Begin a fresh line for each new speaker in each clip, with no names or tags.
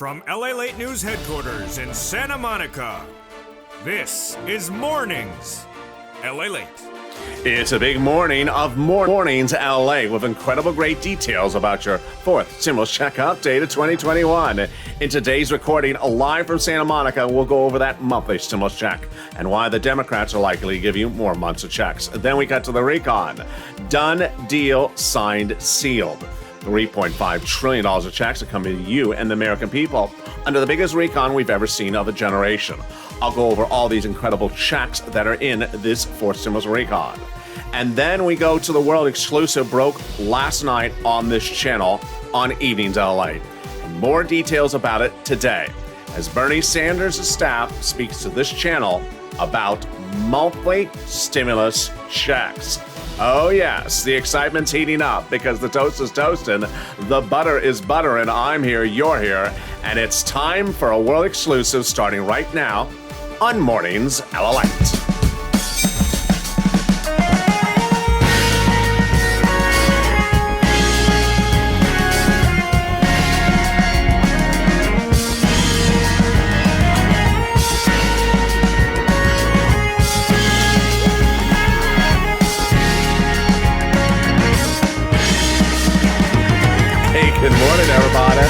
From LALATE News Headquarters in Santa Monica, this is Mornings LALATE.
It's a big morning of Mornings LA with incredible great details about your fourth stimulus check update of 2021. In today's recording, live from Santa Monica, we'll go over that monthly stimulus check and why the Democrats are likely to give you more months of checks. Then we cut to the recon. Done, deal, signed, sealed. $3.5 trillion of checks are coming to you and the American people under the biggest recon we've ever seen of a generation. I'll go over all these incredible checks that are in this fourth stimulus recon. And then we go to the world exclusive broke last night on this channel on Evenings LA. And more details about it today as Bernie Sanders' staff speaks to this channel about monthly stimulus checks. Oh yes, the excitement's heating up because the toast is toasting, the butter is buttering, I'm here, you're here, and it's time for a world exclusive starting right now on Mornings LALATE. Good morning, everybody.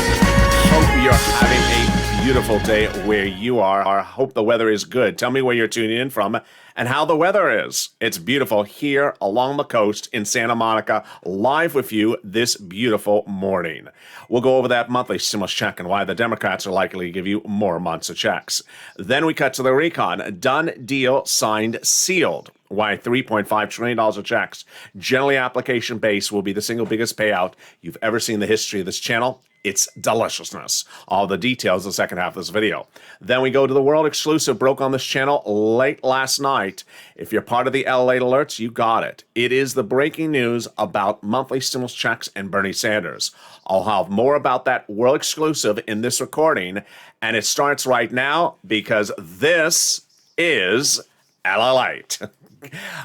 Hope you're having a beautiful day where you are. I hope the weather is good. Tell me where you're tuning in from and how the weather is. It's beautiful here along the coast in Santa Monica, live with you this beautiful morning. We'll go over that monthly stimulus check and why the Democrats are likely to give you more months of checks. Then we cut to the recon. Done, deal, signed, sealed. Why $3.5 trillion of checks, generally application-based, will be the single biggest payout you've ever seen in the history of this channel. It's deliciousness. All the details in the second half of this video. Then we go to the world exclusive broke on this channel late last night. If you're part of the LALATE alerts, you got it. It is the breaking news about monthly stimulus checks and Bernie Sanders. I'll have more about that world exclusive in this recording, and it starts right now because this is LALATE.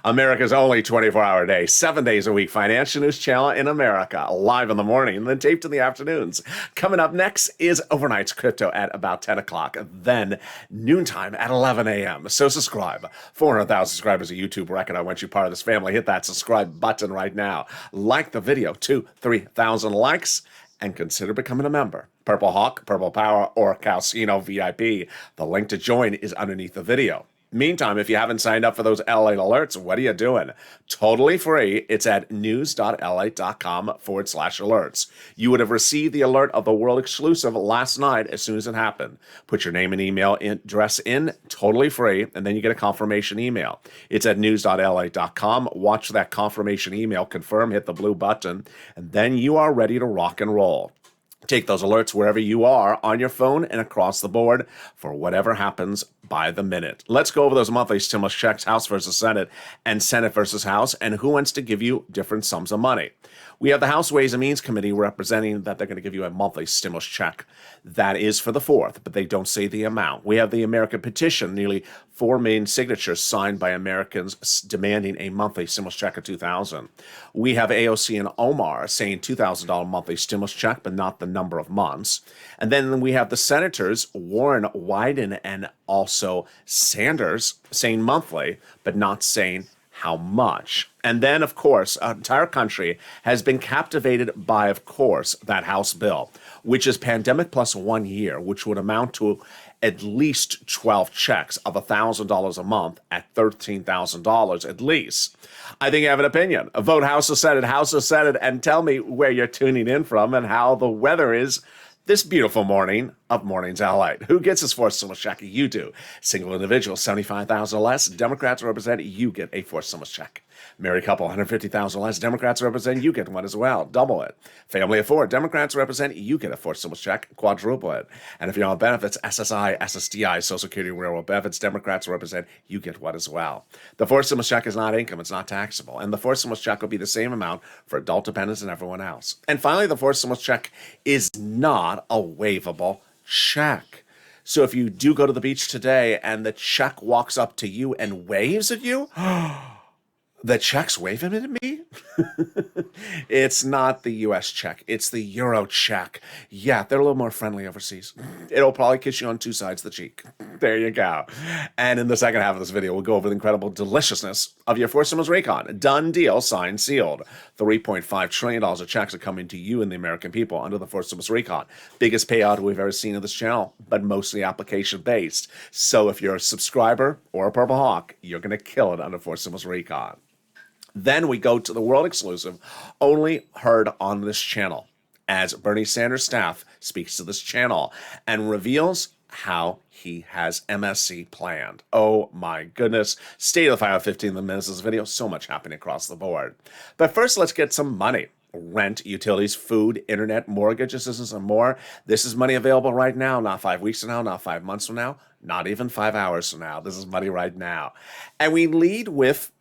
America's only 24-hour day, 7 days a week financial news channel in America, live in the morning and then taped in the afternoons. Coming up next is Overnight's Crypto at about 10 o'clock, then noontime at 11 a.m. So subscribe. 400,000 subscribers, a YouTube record. I want you part of this family. Hit that subscribe button right now. Like the video, 2,000-3,000 likes, and consider becoming a member. Purple Hawk, Purple Power, or Calcino VIP. The link to join is underneath the video. Meantime, if you haven't signed up for those LALATE alerts, what are you doing? Totally free. It's at news.lalate.com/alerts. You would have received the alert of the world exclusive last night as soon as it happened. Put your name and email address in, totally free, and then you get a confirmation email. It's at news.lalate.com. Watch that confirmation email, confirm, hit the blue button, and then you are ready to rock and roll. Take those alerts wherever you are on your phone and across the board for whatever happens by the minute. Let's go over those monthly stimulus checks, House versus Senate and Senate versus House, and who wants to give you different sums of money. We have the House Ways and Means Committee representing that they're going to give you a monthly stimulus check. That is for the 4th, but they don't say the amount. We have the American petition, nearly 4 million signatures signed by Americans demanding a monthly stimulus check of $2,000. We have AOC and Omar saying $2,000 monthly stimulus check, but not the number of months. And then we have the senators, Warren, Wyden, and also Sanders, saying monthly, but not saying how much. And then, of course, our entire country has been captivated by, of course, that House bill, which is pandemic plus 1 year, which would amount to at least 12 checks of $1,000 a month at $13,000 at least. I think you have an opinion. Vote House or Senate, and tell me where you're tuning in from and how the weather is this beautiful morning of Mornings LALATE. Who gets his fourth stimulus check? You do. Single individual, $75,000 or less. Democrats represent, you get a fourth stimulus check. Married couple, $150,000 or less. Democrats represent, you get one as well. Double it. Family of 4, Democrats represent, you get a fourth stimulus check. Quadruple it. And if you're on benefits, SSI, SSDI, Social Security, Railroad benefits, Democrats represent, you get one as well. The fourth stimulus check is not income. It's not taxable. And the fourth stimulus check will be the same amount for adult dependents and everyone else. And finally, the fourth stimulus check is not a waivable check. So if you do go to the beach today and the check walks up to you and waves at you, The check's waving at me? It's not the US check, it's the Euro check. Yeah, they're a little more friendly overseas. It'll probably kiss you on two sides of the cheek. There you go. And in the second half of this video, we'll go over the incredible deliciousness of your Fort Simmons Raycon. Done deal, signed, sealed. $3.5 trillion of checks are coming to you and the American people under the Fort Simmons Raycon. Biggest payout we've ever seen in this channel, but mostly application-based. So if you're a subscriber or a Purple Hawk, you're going to kill it under Fort Simmons Raycon. Then we go to the world exclusive, only heard on this channel, as Bernie Sanders' staff speaks to this channel and reveals how he has MSC planned. Oh my goodness. Stay to the final 15 minutes of this video. So much happening across the board. But first, let's get some money. Rent, utilities, food, internet, mortgage assistance, and more. This is money available right now, not 5 weeks from now, not 5 months from now, not even 5 hours from now. This is money right now. And we lead with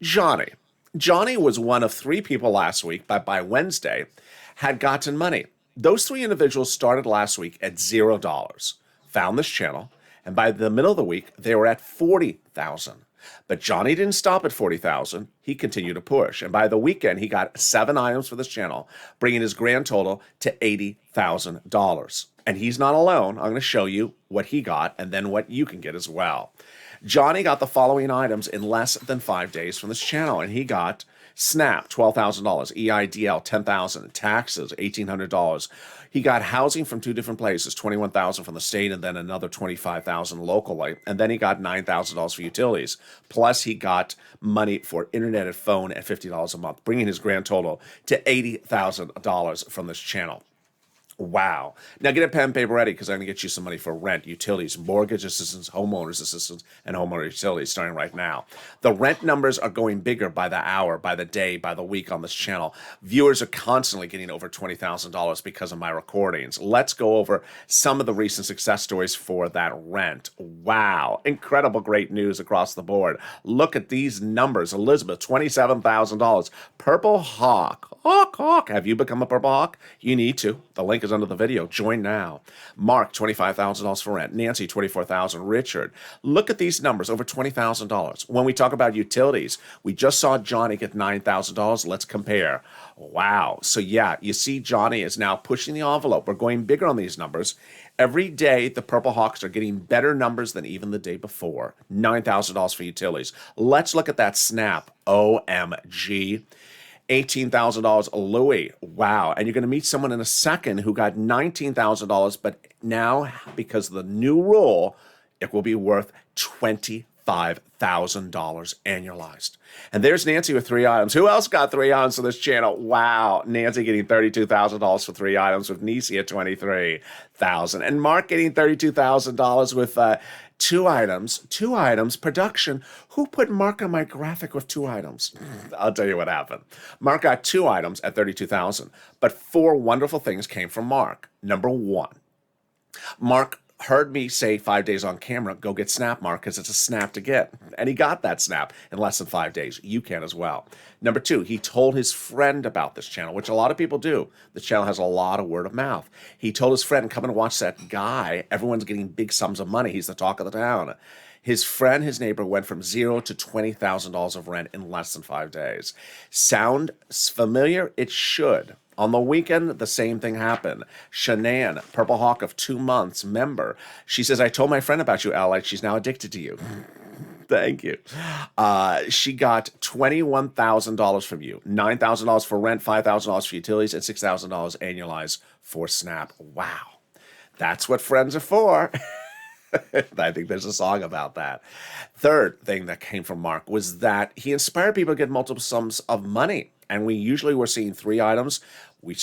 Johnny. Johnny was one of 3 people last week, but by Wednesday had gotten money. Those 3 individuals started last week at $0, found this channel, and by the middle of the week, they were at 40,000. But Johnny didn't stop at 40,000. He continued to push. And by the weekend, he got 7 items for this channel, bringing his grand total to $80,000. And he's not alone. I'm going to show you what he got and then what you can get as well. Johnny got the following items in less than 5 days from this channel, and he got SNAP, $12,000, EIDL, $10,000, taxes, $1,800. He got housing from 2 different places, $21,000 from the state and then another $25,000 locally, and then he got $9,000 for utilities. Plus, he got money for internet and phone at $50 a month, bringing his grand total to $80,000 from this channel. Wow. Now get a pen and paper ready because I'm going to get you some money for rent, utilities, mortgage assistance, homeowners assistance, and homeowner utilities starting right now. The rent numbers are going bigger by the hour, by the day, by the week on this channel. Viewers are constantly getting over $20,000 because of my recordings. Let's go over some of the recent success stories for that rent. Wow. Incredible great news across the board. Look at these numbers. Elizabeth, $27,000. Purple Hawk. Hawk. Have you become a Purple Hawk? You need to. The link is under the video. Join now. Mark, $25,000 for rent. Nancy, $24,000. Richard, look at these numbers, over $20,000. When we talk about utilities, we just saw Johnny get $9,000. Let's compare. Wow. So yeah, you see Johnny is now pushing the envelope. We're going bigger on these numbers. Every day, the Purple Hawks are getting better numbers than even the day before. $9,000 for utilities. Let's look at that SNAP. OMG. $18,000 Louis. Wow. And you're going to meet someone in a second who got $19,000, but now, because of the new rule, it will be worth $25,000 annualized. And there's Nancy with 3 items. Who else got 3 items on this channel? Wow. Nancy getting $32,000 for 3 items with Nisi at $23,000. And Mark getting $32,000 with 2 items. 2 items. Production. Who put Mark on my graphic with 2 items? I'll tell you what happened. Mark got 2 items at $32,000, but 4 wonderful things came from Mark. Number 1, Mark heard me say 5 days on camera, go get SNAP, Mark, because it's a SNAP to get. And he got that SNAP in less than 5 days. You can as well. Number 2, he told his friend about this channel, which a lot of people do. The channel has a lot of word of mouth. He told his friend, come and watch that guy. Everyone's getting big sums of money. He's the talk of the town. His friend, his neighbor, went from $0 to $20,000 of rent in less than 5 days. Sound familiar? It should. On the weekend, the same thing happened. Shanann, Purple Hawk of 2 months, member. She says, I told my friend about you, LALATE. She's now addicted to you. Thank you. She got $21,000 from you. $9,000 for rent, $5,000 for utilities, and $6,000 annualized for SNAP. Wow. That's what friends are for. I think there's a song about that. Third thing that came from Mark was that he inspired people to get multiple sums of money. And we usually were seeing 3 items. We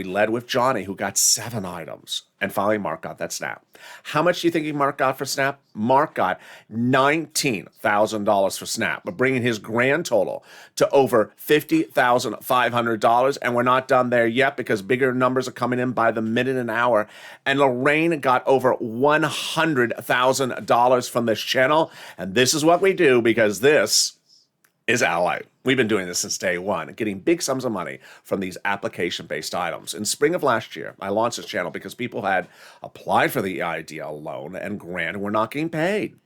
led with Johnny, who got 7 items. And finally, Mark got that SNAP. How much do you think Mark got for SNAP? Mark got $19,000 for SNAP, but bringing his grand total to over $50,500. And we're not done there yet because bigger numbers are coming in by the minute and hour. And Lorraine got over $100,000 from this channel. And this is what we do because this is LALATE. We've been doing this since day one, getting big sums of money from these application-based items. In spring of last year, I launched this channel because people had applied for the EIDL loan and grant and were not getting paid.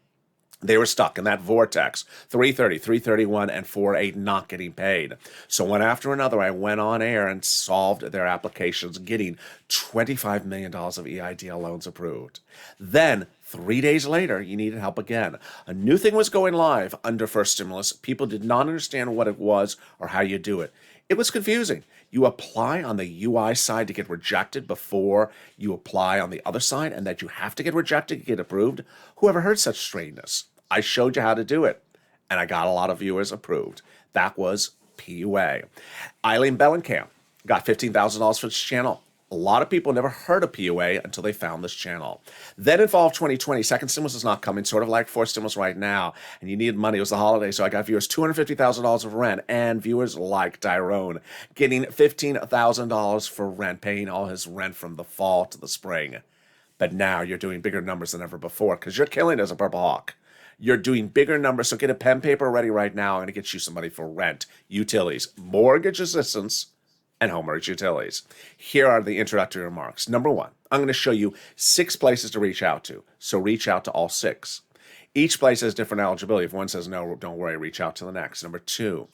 They were stuck in that vortex, 330, 331, and 48 not getting paid. So one after another, I went on air and solved their applications, getting $25 million of EIDL loans approved. Then, 3 days later, you needed help again. A new thing was going live under first stimulus. People did not understand what it was or how you do it. It was confusing. You apply on the UI side to get rejected before you apply on the other side, and that you have to get rejected to get approved. Whoever heard such strangeness? I showed you how to do it, and I got a lot of viewers approved. That was PUA. Eileen Bellenkamp got $15,000 for this channel. A lot of people never heard of PUA until they found this channel. Then in fall of 2020, second stimulus is not coming, sort of like fourth stimulus right now, and you needed money. It was the holiday, so I got viewers $250,000 of rent, and viewers like Tyrone getting $15,000 for rent, paying all his rent from the fall to the spring. But now you're doing bigger numbers than ever before because you're killing as a Purple Hawk. You're doing bigger numbers, so get a pen paper ready right now. I'm going to get you some money for rent, utilities, mortgage assistance, and homeowners utilities. Here are the introductory remarks. Number one, I'm going to show you 6 places to reach out to. So reach out to all 6. Each place has different eligibility. If one says no, don't worry, reach out to the next. Number 2,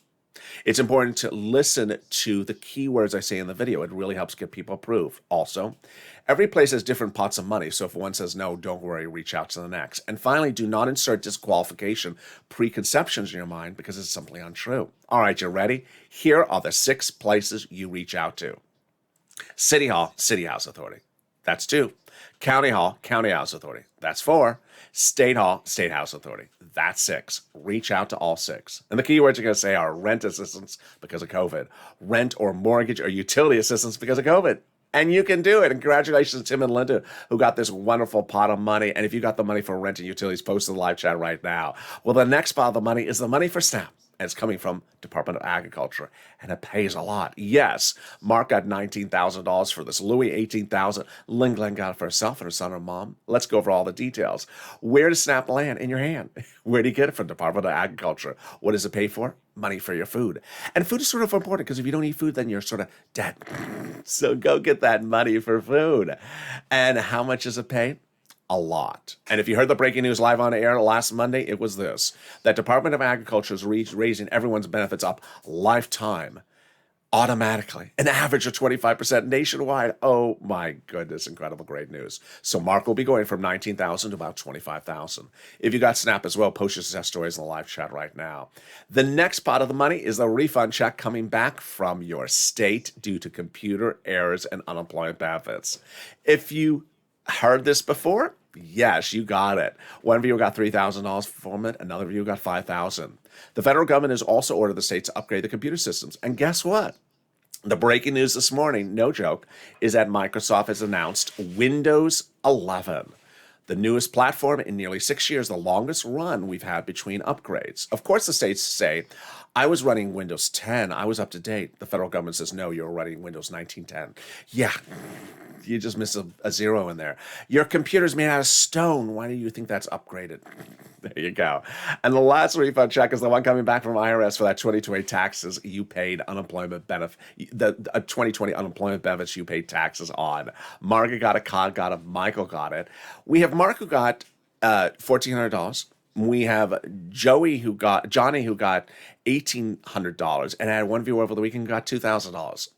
it's important to listen to the keywords I say in the video. It really helps get people approved. Also, every place has different pots of money. So if one says no, don't worry, reach out to the next. And finally, do not insert disqualification preconceptions in your mind because it's simply untrue. All right, you ready? Here are the 6 places you reach out to. City Hall, City House Authority. That's 2. County Hall, County House Authority. That's 4. State Hall, State House Authority. That's 6. Reach out to all 6. And the keywords you're going to say are rent assistance because of COVID, rent or mortgage or utility assistance because of COVID. And you can do it. And congratulations to Tim and Linda, who got this wonderful pot of money. And if you got the money for rent and utilities, post in the live chat right now. Well, the next pot of the money is the money for SNAP. And it's coming from Department of Agriculture, and it pays a lot. Yes, Mark got $19,000 for this. Louis, $18,000. Lynn Glenn got it for herself and her son and mom. Let's go over all the details. Where does SNAP land in your hand? Where do you get it from? Department of Agriculture. What does it pay for? Money for your food. And food is sort of important because if you don't eat food, then you're sort of dead. So go get that money for food. And how much is it paid? A lot. And if you heard the breaking news live on air last Monday, it was this: that Department of Agriculture is raising everyone's benefits up lifetime, automatically, an average of 25% nationwide. Oh my goodness, incredible, great news. So Mark will be going from 19,000 to about 25,000. If you got SNAP as well, post your success stories in the live chat right now. The next pot of the money is the refund check coming back from your state due to computer errors and unemployment benefits. If you heard this before? Yes, you got it. One viewer got $3,000 from it. Another viewer got $5,000. The federal government has also ordered the states to upgrade the computer systems. And guess what? The breaking news this morning, no joke, is that Microsoft has announced Windows 11, the newest platform in nearly 6 years, the longest run we've had between upgrades. Of course, the states say, I was running Windows 10. I was up to date. The federal government says, no, you're running Windows 1910. Yeah, you just miss a 0 in there. Your computer's made out of stone. Why do you think that's upgraded? There you go. And the last refund check is the one coming back from IRS for that 2020 taxes you paid unemployment benefit, the 2020 unemployment benefits you paid taxes on. Margaret got it, Cod got it, Michael got it. We have Mark who got $1,400. We have Johnny who got $1,800, and I had one viewer over the weekend who got $2,000.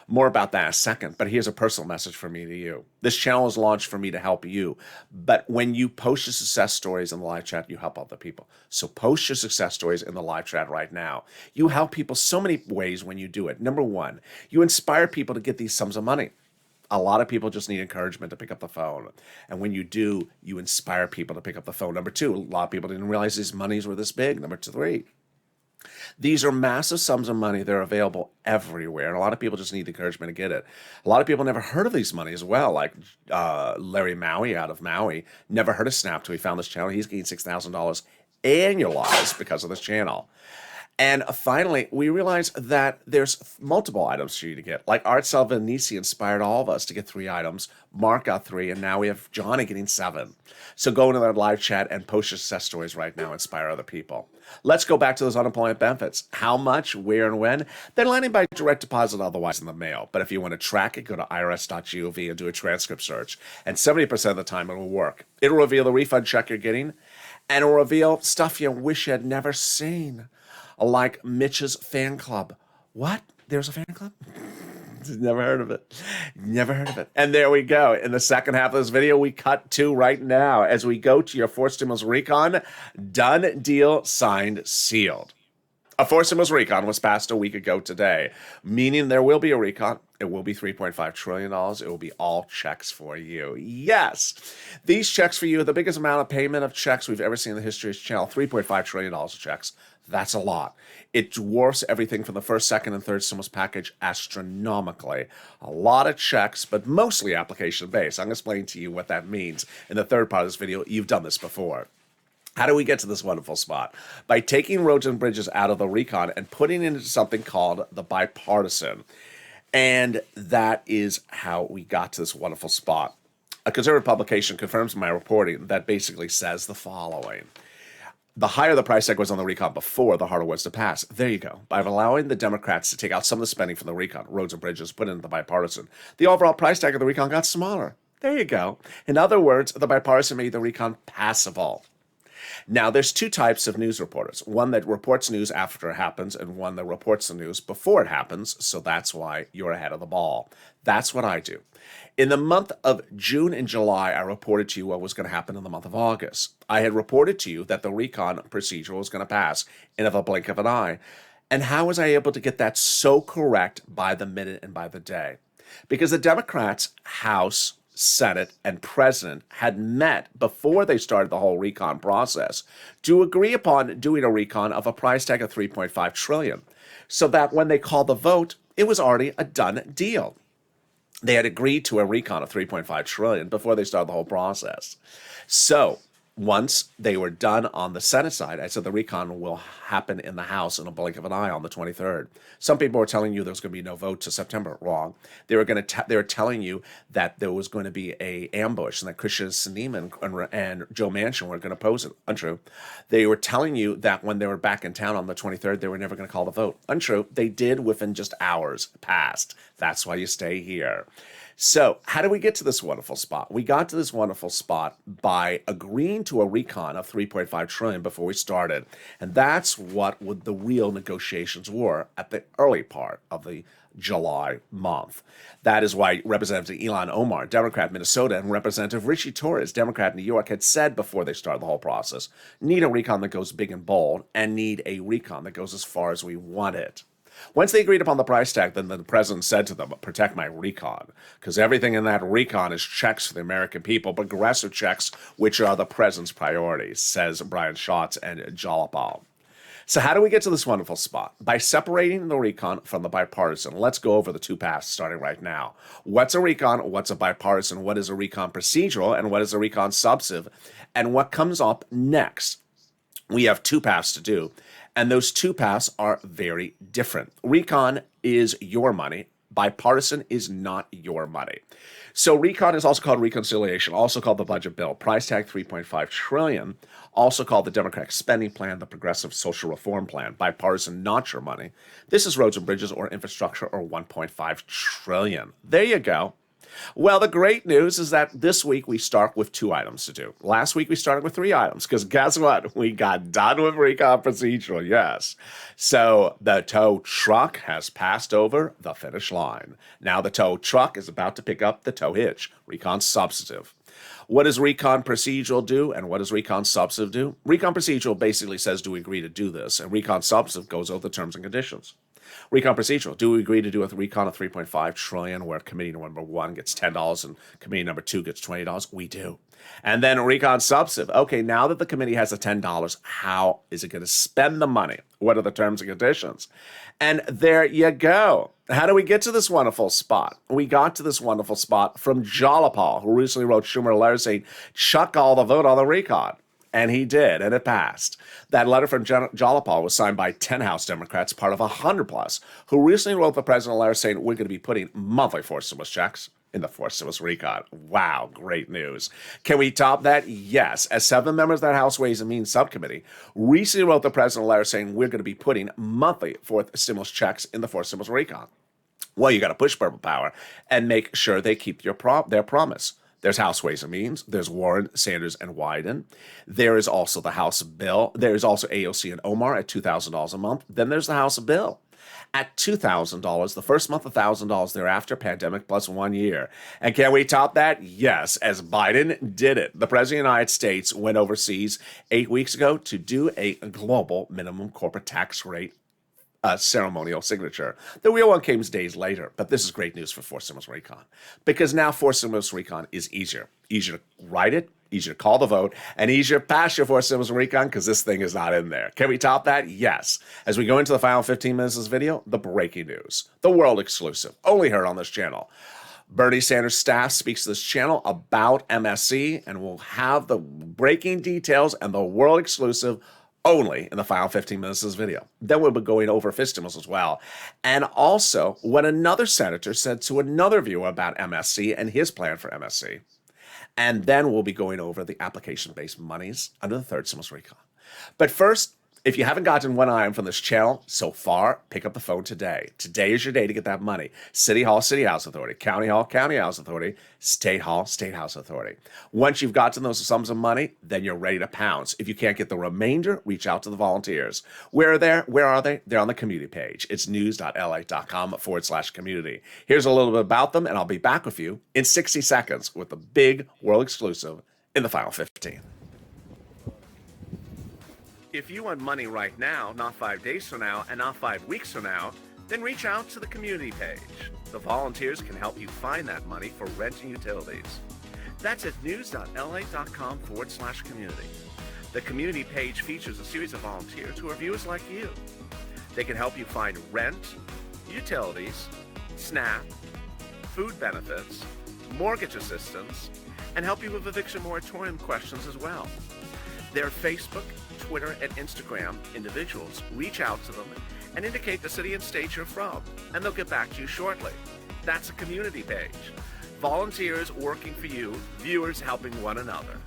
More about that in a second, but here's a personal message from me to you. This channel is launched for me to help you, but when you post your success stories in the live chat, you help other people. So post your success stories in the live chat right now. You help people so many ways when you do it. Number one, you inspire people to get these sums of money. A lot of people just need encouragement to pick up the phone. And when you do, you inspire people to pick up the phone. Number two, a lot of people didn't realize these monies were this big. Number three, these are massive sums of money. They're available everywhere. And a lot of people just need encouragement to get it. A lot of people never heard of these money as well. Like Larry Maui out of Maui, never heard of Snap till he found this channel. He's getting $6,000 annualized because of this channel. And finally, we realized that there's multiple items for you to get. Like Art Salvanisi inspired all of us to get 3 items. Mark got 3, and now we have Johnny getting 7. So go into that live chat and post your success stories right now. Inspire other people. Let's go back to those unemployment benefits. How much, where, and when? They're landing by direct deposit, otherwise in the mail. But if you want to track it, go to irs.gov and do a transcript search. And 70% of the time it will work. It'll reveal the refund check you're getting. and reveal stuff you wish you had never seen, like Mitch's fan club. What? There's a fan club? Never heard of it. Never heard of it. And there we go. In the second half of this video, we cut to right now as we go to your fourth stimulus recon. Done deal, signed, sealed. A fourth stimulus recon was passed a week ago today, meaning there will be a recon. It will be $3.5 trillion. It will be all checks for you. Yes, these checks for you are the biggest amount of payment of checks we've ever seen in the history of this channel. $3.5 trillion of checks. That's a lot. It dwarfs everything from the first, second, and third stimulus package astronomically. A lot of checks, but mostly application-based. I'm going to explain to you what that means in the third part of this video. You've done this before. How do we get to this wonderful spot? By taking roads and bridges out of the recon and putting it into something called the bipartisan. And that is how we got to this wonderful spot. A conservative publication confirms my reporting that basically says the following. The higher the price tag was on the recon before, the harder it was to pass. There you go. By allowing the Democrats to take out some of the spending from the recon, roads and bridges, put it into the bipartisan, the overall price tag of the recon got smaller. There you go. In other words, the bipartisan made the recon passable. Now, there's two types of news reporters. One that reports news after it happens and one that reports the news before it happens, so that's why you're ahead of the ball. That's what I do. In the month of June and July, I reported to you what was going to happen in the month of August. I had reported to you that the recon procedure was going to pass in a blink of an eye. And how was I able to get that so correct by the minute and by the day? Because the Democrats, House, Senate, and President had met before they started the whole recon process to agree upon doing a recon of a price tag of $3.5 trillion, so that when they called the vote, it was already a done deal. They had agreed to a recon of $3.5 trillion before they started the whole process. So once they were done on the Senate side, I said the recon will happen in the House in a blink of an eye on the 23rd. Some people were telling you there was going to be no vote to September. Wrong. They were telling you that there was going to be a ambush and that Christian Sinema and Joe Manchin were going to oppose it. Untrue. They were telling you that when they were back in town on the 23rd, they were never going to call the vote. Untrue. They did within just hours past. That's why you stay here. So how do we get to this wonderful spot? We got to this wonderful spot by agreeing to a recon of $3.5 trillion before we started. And that's what the real negotiations were at the early part of the July month. That is why Representative Ilhan Omar, Democrat, Minnesota, and Representative Richie Torres, Democrat, New York, had said before they started the whole process, need a recon that goes big and bold and need a recon that goes as far as we want it. Once they agreed upon the price tag, then the president said to them, protect my recon, because everything in that recon is checks for the American people, progressive checks, which are the president's priorities, says Brian Schatz and Jalopal. So how do we get to this wonderful spot? By separating the recon from the bipartisan. Let's go over the two paths starting right now. What's a recon? What's a bipartisan? What is a recon procedural? And what is a recon substantive? And what comes up next? We have two paths to do. And those two paths are very different. Recon is your money. Bipartisan is not your money. So recon is also called reconciliation, also called the budget bill. Price tag $3.5 trillion, also called the Democratic spending plan, the progressive social reform plan. Bipartisan, not your money. This is roads and bridges or infrastructure or $1.5 trillion. There you go. Well, the great news is that this week we start with 2 items to do. Last week we started with 3 items because guess what? We got done with recon procedural, yes. So the tow truck has passed over the finish line. Now the tow truck is about to pick up the tow hitch, recon substantive. What does recon procedural do and what does recon substantive do? Recon procedural basically says, do we agree to do this? And recon substantive goes over the terms and conditions. Recon procedural. Do we agree to do a recon of $3.5 trillion where committee number 1 gets $10 and committee number 2 gets $20? We do. And then recon substantive. Okay, now that the committee has the $10, how is it going to spend the money? What are the terms and conditions? And there you go. How do we get to this wonderful spot? We got to this wonderful spot from Jalopal, who recently wrote Schumer a letter saying, chuck all the vote on the recon. And he did, and it passed. That letter from Jalopal was signed by 10 House Democrats, part of 100+, who recently wrote the president a letter saying, we're going to be putting monthly forced stimulus checks in the forced stimulus recon. Wow, great news. Can we top that? Yes. As 7 members of that House Ways and Means Subcommittee recently wrote the president a letter saying, we're going to be putting monthly forced stimulus checks in the forced stimulus recon. Well, you got to push purple power and make sure they keep their promise. There's House Ways and Means. There's Warren, Sanders, and Wyden. There is also the House bill. There's also AOC and Omar at $2,000 a month. Then there's the House bill at $2,000, the first month $1,000 thereafter, pandemic plus 1 year. And can we top that? Yes, as Biden did it. The President of the United States went overseas 8 weeks ago to do a global minimum corporate tax rate ceremonial signature. The real one came days later, but this is great news for Forced Stimulus Recon, because now Forced Stimulus Recon is easier. Easier to write it, easier to call the vote, and easier to pass your Forced Stimulus Recon because this thing is not in there. Can we top that? Yes. As we go into the final 15 minutes of this video, the breaking news, the world exclusive, only heard on this channel. Bernie Sanders' staff speaks to this channel about MSC, and we'll have the breaking details and the world exclusive only in the final 15 minutes of this video. Then we'll be going over fist stimulus as well. And also what another senator said to another viewer about MSC and his plan for MSC. And then we'll be going over the application-based monies under the third stimulus recon. But first, if you haven't gotten one item from this channel so far, pick up the phone today. Today is your day to get that money. City Hall, City House Authority. County Hall, County House Authority. State Hall, State House Authority. Once you've gotten those sums of money, then you're ready to pounce. If you can't get the remainder, reach out to the volunteers. Where are they? They're on the community page. It's news.lalate.com/community. Here's a little bit about them, and I'll be back with you in 60 seconds with the big world exclusive in the final 15. If you want money right now, not 5 days from now, and not 5 weeks from now, then reach out to the community page. The volunteers can help you find that money for rent and utilities. That's at news.lalate.com/community. The community page features a series of volunteers who are viewers like you. They can help you find rent, utilities, SNAP, food benefits, mortgage assistance, and help you with eviction moratorium questions as well. Their Facebook, Twitter, and Instagram individuals reach out to them and indicate the city and state you're from, and they'll get back to you shortly. That's a community page. Volunteers working for you, viewers helping one another.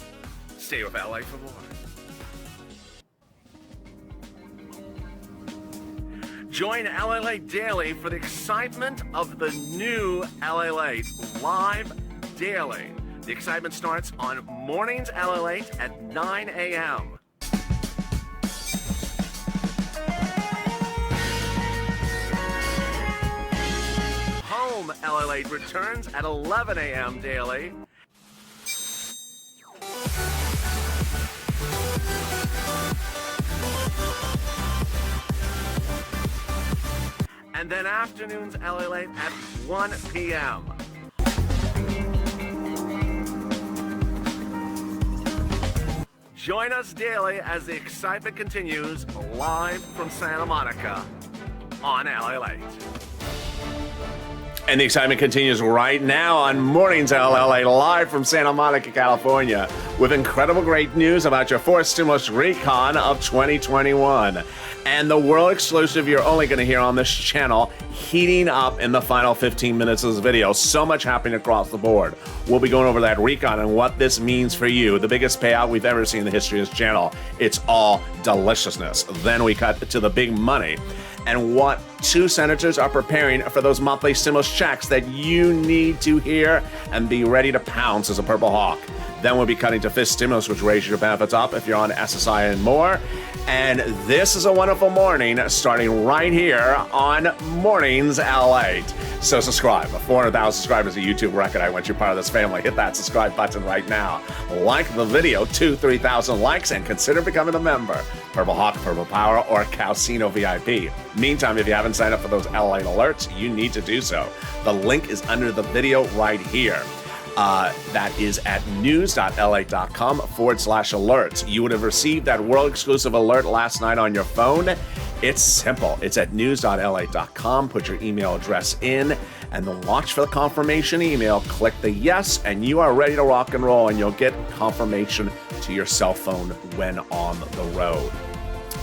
Stay with LA for more. Join LALATE Daily for the excitement of the new LALATE live daily. The excitement starts on Mornings LALATE at 9 a.m. Home LALATE returns at 11 a.m. daily. And then afternoons LALATE at 1 p.m. Join us daily as the excitement continues live from Santa Monica on LALATE. And the excitement continues right now on Mornings LALATE, live from Santa Monica, California, with incredible great news about your Forced Stimulus Recon of 2021. And the world exclusive you're only going to hear on this channel heating up in the final 15 minutes of this video. So much happening across the board. We'll be going over that recon and what this means for you. The biggest payout we've ever seen in the history of this channel. It's all deliciousness. Then we cut to the big money and what two senators are preparing for those monthly stimulus checks that you need to hear and be ready to pounce as a Purple Hawk. Then we'll be cutting to fist stimulus, which raises your benefits up if you're on SSI and more. And this is a wonderful morning starting right here on Mornings LALATE. So subscribe. 400,000 subscribers, a YouTube record. I want you part of this family. Hit that subscribe button right now. Like the video, 2,000-3,000 likes, and consider becoming a member. Purple Hawk, Purple Power, or Calcino VIP. Meantime, if you haven't signed up for those LALATE alerts, you need to do so. The link is under the video right here. That is at news.lalate.com/alerts. You would have received that world exclusive alert last night on your phone. It's simple. It's at news.lalate.com. Put your email address in and then watch for the confirmation email. Click the yes, and you are ready to rock and roll, and you'll get confirmation to your cell phone when on the road.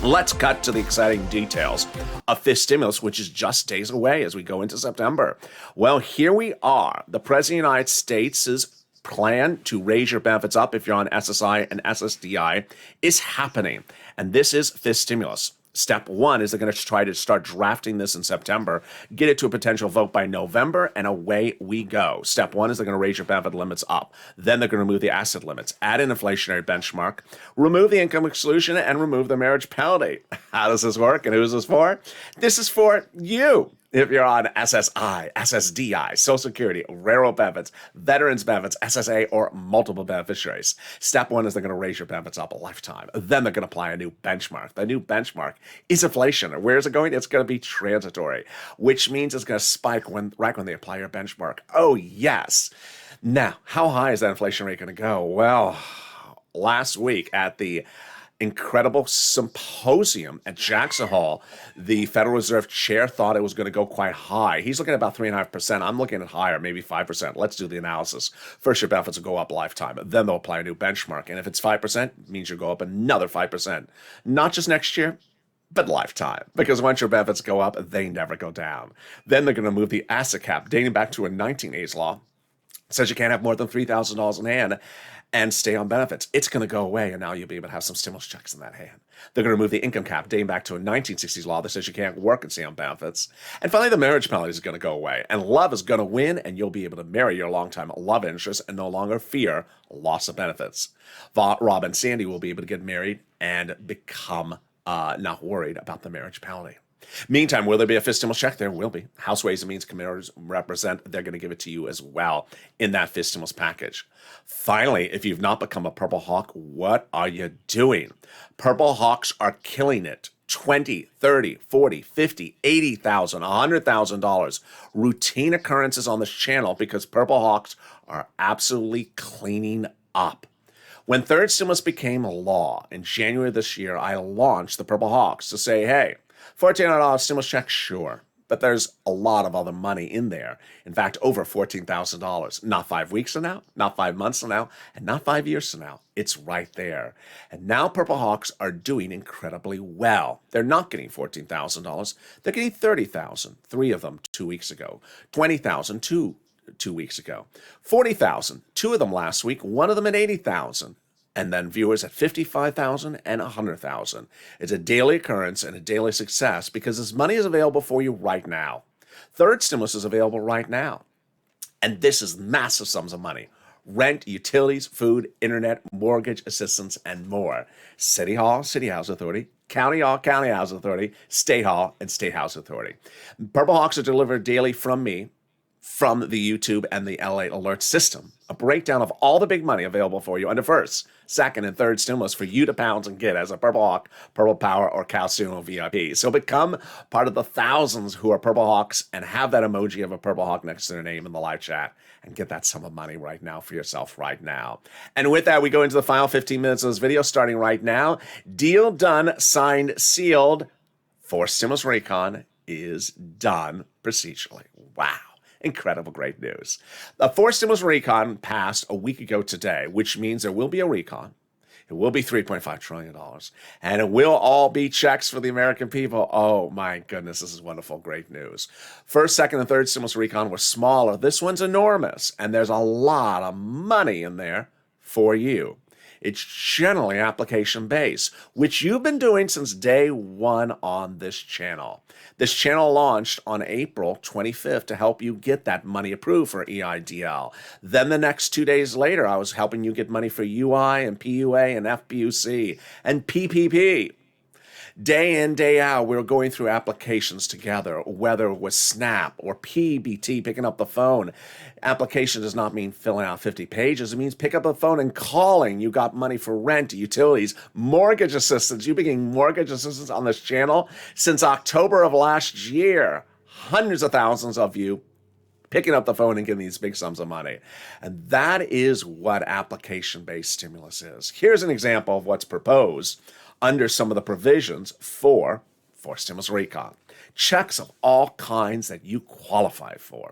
Let's cut to the exciting details of fist stimulus, which is just days away as we go into September. Well, here we are. The President of the United States' plan to raise your benefits up if you're on SSI and SSDI is happening. And this is fist stimulus. Step one is they're going to try to start drafting this in September, get it to a potential vote by November, and away we go. Step one is they're going to raise your benefit limits up. Then they're going to remove the asset limits, add an inflationary benchmark, remove the income exclusion, and remove the marriage penalty. How does this work and who is this for? This is for you. If you're on SSI, SSDI, Social Security, railroad benefits, veterans benefits, SSA, or multiple beneficiaries. Step one is they're going to raise your benefits up a lifetime. Then they're going to apply a new benchmark. The new benchmark is inflation. Where is it going? It's going to be transitory, which means it's going to spike right when they apply your benchmark. Oh, yes. Now, how high is that inflation rate going to go? Well, last week at the incredible symposium at Jackson Hole, the Federal Reserve chair thought it was going to go quite high. He's looking at about 3.5%. I'm looking at higher, maybe 5%. Let's do the analysis. First, your benefits will go up a lifetime. Then they'll apply a new benchmark. And if it's 5%, it means you'll go up another 5%. Not just next year, but lifetime. Because once your benefits go up, they never go down. Then they're going to move the asset cap, dating back to a 1980s law. It says you can't have more than $3,000 in hand and stay on benefits. It's going to go away, and now you'll be able to have some stimulus checks in that hand. They're going to remove the income cap, dating back to a 1960s law that says you can't work and stay on benefits. And finally, the marriage penalty is going to go away, and love is going to win, and you'll be able to marry your longtime love interest and no longer fear loss of benefits. Rob and Sandy will be able to get married and become not worried about the marriage penalty. Meantime, will there be a fifth stimulus check? There will be. House Ways and Means Committees represent. They're going to give it to you as well in that fifth stimulus package. Finally, if you've not become a Purple Hawk, what are you doing? Purple Hawks are killing it. $20, $30, $40, $50, $80,000, $100,000 routine occurrences on this channel because Purple Hawks are absolutely cleaning up. When third stimulus became law in January of this year, I launched the Purple Hawks to say, hey, $1,400 stimulus check, sure. But there's a lot of other money in there. In fact, over $14,000. Not 5 weeks from now, not 5 months from now, and not 5 years from now. It's right there. And now Purple Hawks are doing incredibly well. They're not getting $14,000. They're getting $30,000. 3 of them 2 weeks ago. $20,000 two weeks ago. $40,000. 2 of them last week. 1 of them at $80,000. And then viewers at $55,000 and $100,000. It's a daily occurrence and a daily success because this money is available for you right now. Third stimulus is available right now. And this is massive sums of money. Rent, utilities, food, internet, mortgage assistance, and more. City Hall, City House Authority. County Hall, County House Authority. State Hall, and State House Authority. Purple Hawks are delivered daily from me, from the YouTube and the LALATE alert system. A breakdown of all the big money available for you under first, second, and third stimulus for you to pounce and get as a Purple Hawk, Purple Power, or Calcium VIP. So become part of the thousands who are Purple Hawks and have that emoji of a Purple Hawk next to their name in the live chat and get that sum of money right now for yourself right now. And with that, we go into the final 15 minutes of this video starting right now. Deal done, signed, sealed. Fourth stimulus recon is done procedurally. Wow. Incredible, great news. The fourth stimulus recon passed a week ago today, which means there will be a recon. It will be $3.5 trillion. And it will all be checks for the American people. Oh, my goodness, this is wonderful, great news. First, second, and third stimulus recon were smaller. This one's enormous, and there's a lot of money in there for you. It's generally application-based, which you've been doing since day one on this channel. This channel launched on April 25th to help you get that money approved for EIDL. Then the next 2 days later, I was helping you get money for UI and PUA and FPUC and PPP. Day in, day out, we were going through applications together, whether it was SNAP or PBT, picking up the phone. Application does not mean filling out 50 pages. It means pick up the phone and calling. You got money for rent, utilities, mortgage assistance. You've been getting mortgage assistance on this channel since October of last year. Hundreds of thousands of you picking up the phone and getting these big sums of money. And that is what application-based stimulus is. Here's an example of what's proposed under some of the provisions for stimulus recon. Checks of all kinds that you qualify for.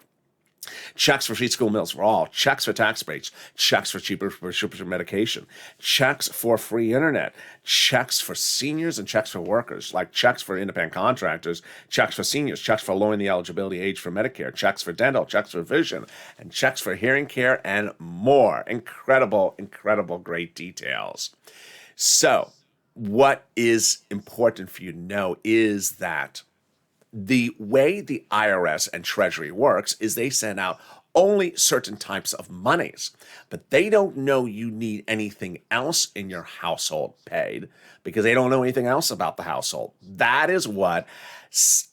Checks for free school meals for all, checks for tax breaks, checks for cheaper prescription medication, checks for free internet, checks for seniors and checks for workers, like checks for independent contractors, checks for seniors, checks for lowering the eligibility age for Medicare, checks for dental, checks for vision, and checks for hearing care and more. Incredible, incredible, great details. So, what is important for you to know is that the way the IRS and Treasury works is they send out only certain types of monies, but they don't know you need anything else in your household paid because they don't know anything else about the household. That is what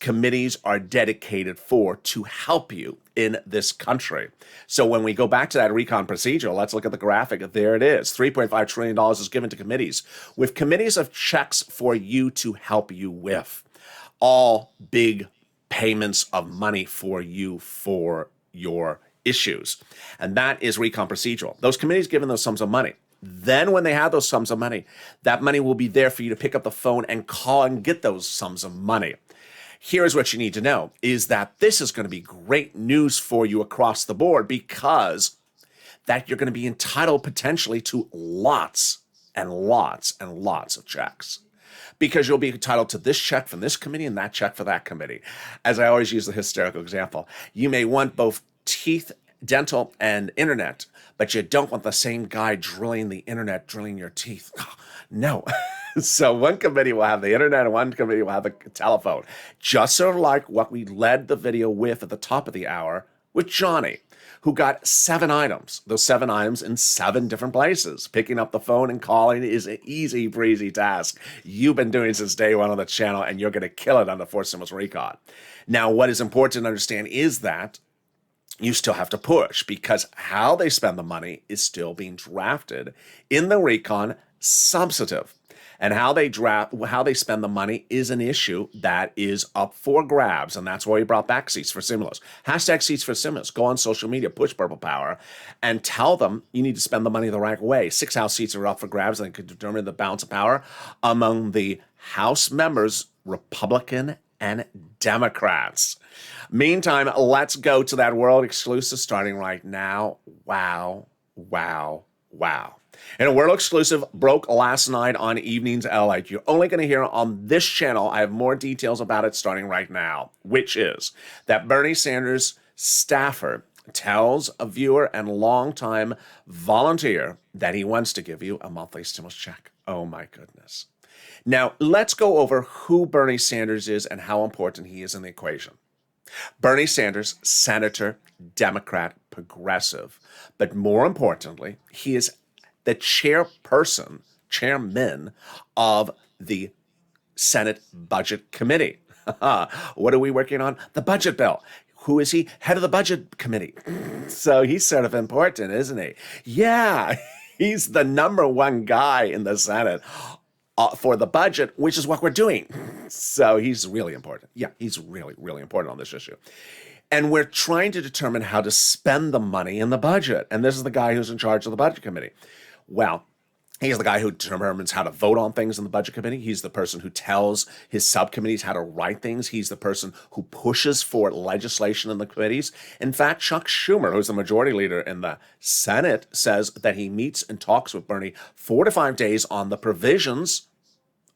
committees are dedicated for, to help you in this country. So when we go back to that recon procedure, let's look at the graphic. There it is. $3.5 trillion is given to committees, with committees of checks for you to help you with all big payments of money for you for your issues. And that is recon procedural. Those committees given those sums of money. Then when they have those sums of money, that money will be there for you to pick up the phone and call and get those sums of money. Here's what you need to know is that this is going to be great news for you across the board, because that you're going to be entitled potentially to lots and lots and lots of checks. Because you'll be entitled to this check from this committee and that check for that committee. As I always use the hysterical example, you may want both teeth, dental, and internet, but you don't want the same guy drilling the internet, drilling your teeth. No. So one committee will have the internet and one committee will have the telephone. Just sort of like what we led the video with at the top of the hour with Johnny, who got 7 items. Those 7 items in 7 different places. Picking up the phone and calling is an easy breezy task you've been doing since day one on the channel, and you're going to kill it on the 4 Stimulus Recon. Now, what is important to understand is that you still have to push, because how they spend the money is still being drafted in the recon substantive. And how they spend the money is an issue that is up for grabs. And that's why we brought back Seats for Stimulus. Hashtag Seats for Stimulus. Go on social media, push Purple Power, and tell them you need to spend the money the right way. 6 House seats are up for grabs, and they could determine the balance of power among the House members, Republican and Democrats. Meantime, let's go to that world exclusive starting right now. Wow, wow, wow. And a world exclusive broke last night on Evenings LATE. You're only going to hear on this channel. I have more details about it starting right now, which is that Bernie Sanders' staffer tells a viewer and longtime volunteer that he wants to give you a monthly stimulus check. Oh my goodness. Now, let's go over who Bernie Sanders is and how important he is in the equation. Bernie Sanders, senator, Democrat, progressive. But more importantly, he is the chairman of the Senate Budget Committee. What are we working on? The budget bill. Who is he? Head of the Budget Committee. So he's sort of important, isn't he? Yeah, he's the #1 guy in the Senate for the budget, which is what we're doing. So he's really important. Yeah, he's really, really important on this issue. And we're trying to determine how to spend the money in the budget. And this is the guy who's in charge of the Budget Committee. Well, he's the guy who determines how to vote on things in the Budget Committee. He's the person who tells his subcommittees how to write things. He's the person who pushes for legislation in the committees. In fact, Chuck Schumer, who's the majority leader in the Senate, says that he meets and talks with Bernie 4 to 5 days on the provisions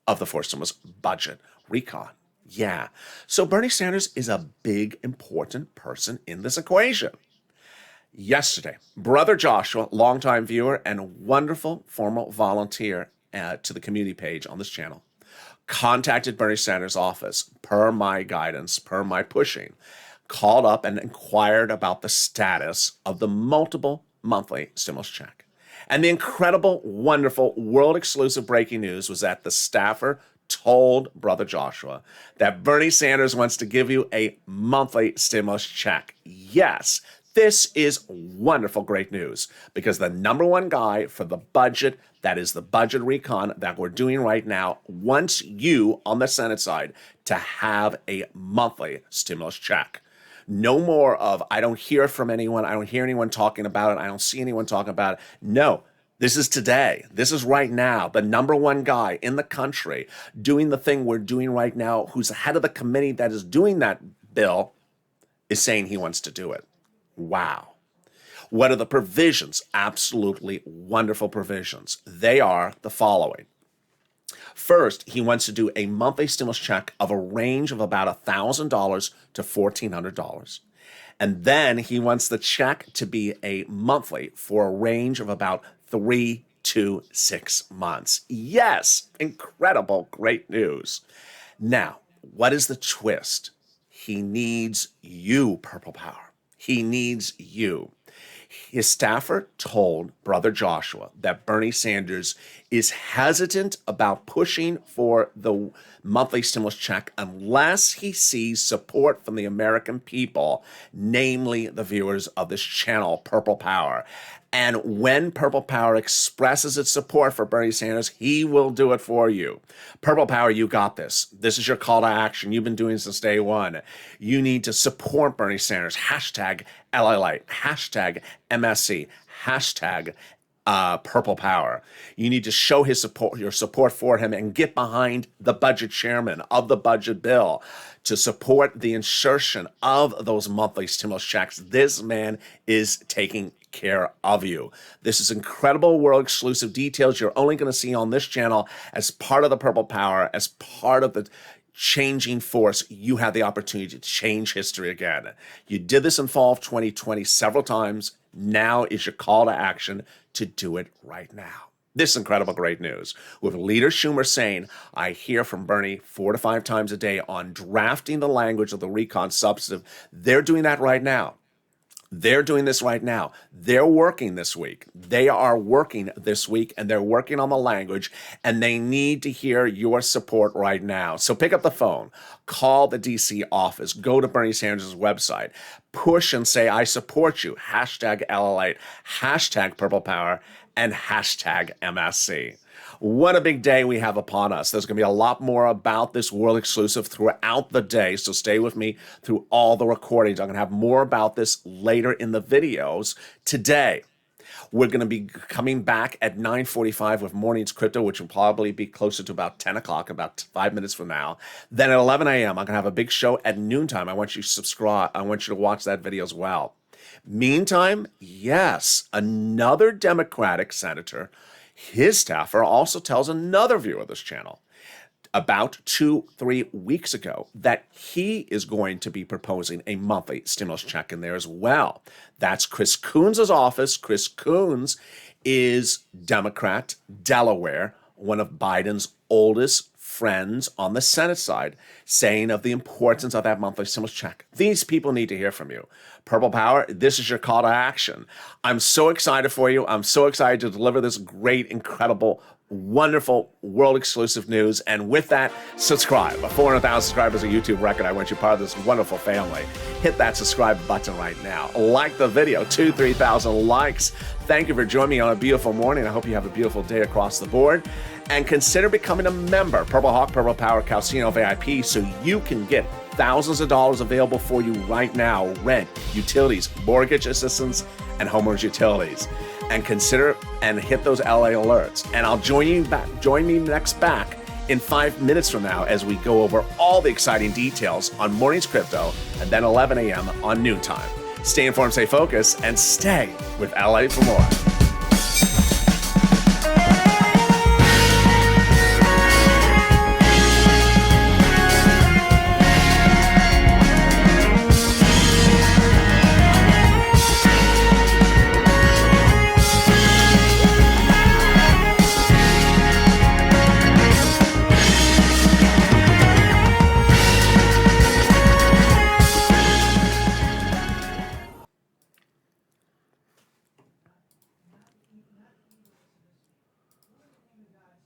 of the 4 Stimulus budget recon. Yeah. So Bernie Sanders is a big, important person in this equation. Yesterday, Brother Joshua, longtime viewer and wonderful former volunteer to the community page on this channel, contacted Bernie Sanders' office per my guidance, per my pushing, called up and inquired about the status of the multiple monthly stimulus check. And the incredible, wonderful, world-exclusive breaking news was that the staffer told Brother Joshua that Bernie Sanders wants to give you a monthly stimulus check. Yes, this is wonderful, great news, because the #1 guy for the budget, that is the budget recon that we're doing right now, wants you on the Senate side to have a monthly stimulus check. No more of, I don't hear from anyone, I don't hear anyone talking about it, I don't see anyone talking about it. No, this is today. This is right now. The #1 guy in the country doing the thing we're doing right now, who's the head of the committee that is doing that bill, is saying he wants to do it. Wow. What are the provisions? Absolutely wonderful provisions. They are the following. First, he wants to do a monthly stimulus check of a range of about $1,000 to $1,400. And then he wants the check to be a monthly for a range of about $3,000 to to 6 months. Yes, incredible, great news. Now, what is the twist? He needs you, Purple Power. He needs you. His staffer told Brother Joshua that Bernie Sanders is hesitant about pushing for the monthly stimulus check unless he sees support from the American people, namely the viewers of this channel, Purple Power. And when Purple Power expresses its support for Bernie Sanders, he will do it for you. Purple Power, you got this. This is your call to action. You've been doing since day one. You need to support Bernie Sanders. Hashtag LALATE. Hashtag MSC. Hashtag Purple Power. You need to show his support, your support for him, and get behind the budget chairman of the budget bill to support the insertion of those monthly stimulus checks. This man is taking care of you. This is incredible world exclusive details you're only going to see on this channel as part of the Purple Power, as part of the changing force. You have the opportunity to change history again. You did this in fall of 2020 several times. Now is your call to action to do it right now. This is incredible great news. With Leader Schumer saying, I hear from Bernie 4 to 5 times a day on drafting the language of the recon substantive. They're doing that right now. They're doing this right now. They're working this week. They are working this week, and they're working on the language, and they need to hear your support right now. So pick up the phone, call the DC office, go to Bernie Sanders' website, push and say, I support you. Hashtag LALATE, hashtag Purple Power, and hashtag MSC. What a big day we have upon us. There's going to be a lot more about this world exclusive throughout the day, so stay with me through all the recordings. I'm going to have more about this later in the videos. Today, we're going to be coming back at 9:45 with Mornings Crypto, which will probably be closer to about 10 o'clock, about 5 minutes from now. Then at 11 a.m., I'm going to have a big show at noontime. I want you to subscribe. I want you to watch that video as well. Meantime, yes, another Democratic senator, his staffer, also tells another viewer of this channel about 2-3 weeks ago that he is going to be proposing a monthly stimulus check in there as well. That's Chris Coons' office. Chris Coons is Democrat, Delaware, one of Biden's oldest friends on the Senate side, saying of the importance of that monthly stimulus check. These people need to hear from you. Purple Power, this is your call to action. I'm so excited for you. I'm so excited to deliver this great, incredible, wonderful, world-exclusive news. And with that, subscribe. 400,000 subscribers, a YouTube record. I want you part of this wonderful family. Hit that subscribe button right now. Like the video. 2,000-3,000 likes. Thank you for joining me on a beautiful morning. I hope you have a beautiful day across the board. And consider becoming a member, Purple Hawk, Purple Power, Calcino VIP, so you can get thousands of dollars available for you right now. Rent, utilities, mortgage assistance, and homeowners utilities. And consider and hit those LA alerts. And I'll join you back. Join me next back in 5 minutes from now as we go over all the exciting details on Mornings Crypto and then 11 a.m. on noontime. Stay informed, stay focused, and stay with LA for more.